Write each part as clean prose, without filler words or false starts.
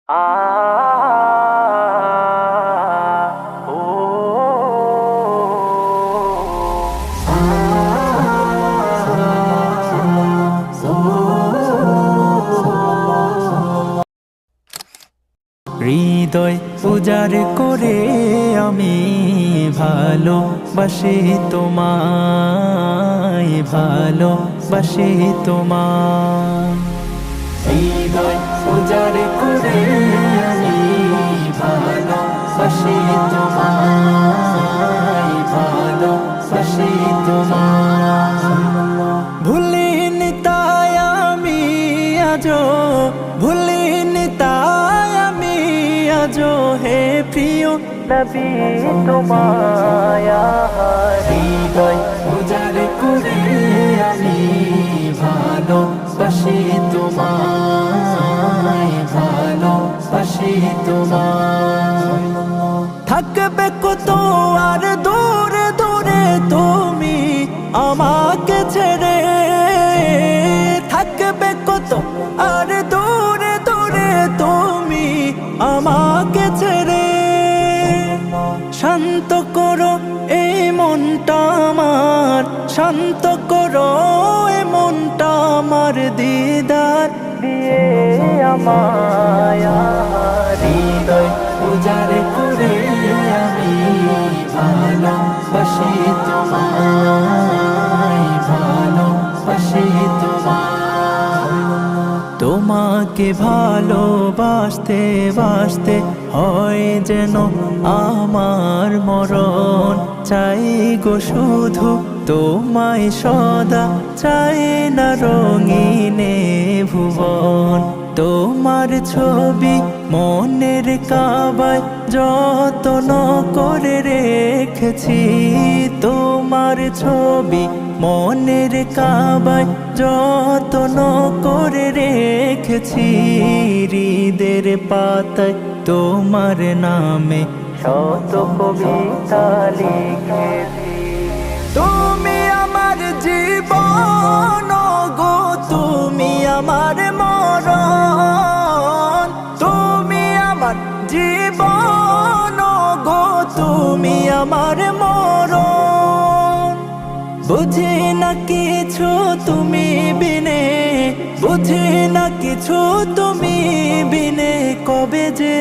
আ ও হৃদয় উজাড় করে আমি ভালোবাসি তোমায়, ভালোবাসি তোমায়। হৃদয় উজাড় করে আমি ভালোবাসি তোমায়, ভালোবাসি তোমায়। ভুলিনি তাই আমি আজো, ভুলিনি তাই আমি আজো হে প্রিয় নবী তোমায়। হৃদয় উজাড় করে আমি ভালোবাসি তোমায়, ভালোবাসি তোমায়। থাকবে কত আর দূরে দূরে তুমি আমাকে ছেড়ে, থাকবে কত আর দূরে দূরে তুমি আমাকে ছেড়ে। শান্ত করো এই মনটা আমার, শান্ত করো এই মনটা আমার, দিদার দিয়ে আমায়। হৃদয় উজাড় করে আমি ভালোবাসি তোমায়, ভালোবাসি তোমায়। তোমাকে ভালোবাসতে বাসতে হয় যেন আমার মরণ, চাই গো শুধু তোমায় সদা, চাই না রঙিনে ভুবন। তোমার ছবি মনের কাবায় যত্ন করে রেখেছি, তোমার ছবি মনের কাবায় যত্ন করে রেখেছি। হৃদের পাতায় তোমার নামে শত কবিতা লিখেছি। তুমি আমার জীবন গো, তুমি আমার মরণ, তুমি আমার জীবন গো, তুমি আমার মরণ। বুঝি না কিছু তুমি বিনে, বুঝি না কিছু তুমি বিনে, কবে যে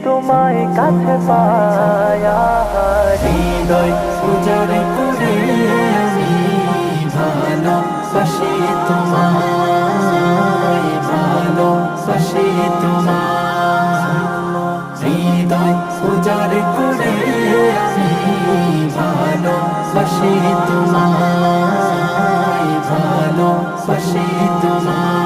তোমায় কাছে পায়া। হৃদয় উজাড় করে আমি ভালোবাসি তোমায়, ভালোবাসি তোমায়। হৃদয় উজাড় করে আমি ভালোবাসি তোমায়, ভালোবাসি তোমায়।